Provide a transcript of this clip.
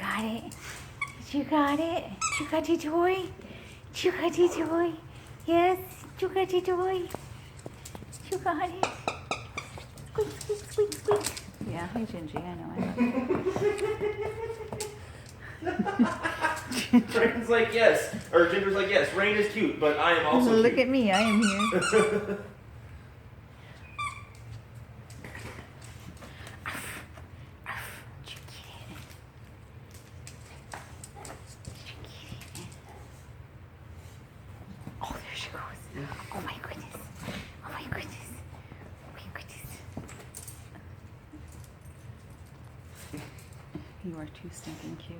got it. You got it. You got your toy. You got your toy. Yes, you got your toy. You got it. Squeak, squeak, squeak, squeak. Yeah, hi Gingy, I know. Rain's like, yes. Or Ginger's like, yes, Rain is cute, but I am also Look cute. at me, I am here. Oh, there she goes. Oh my goodness. Oh my goodness. Oh my goodness. You are too stinking cute.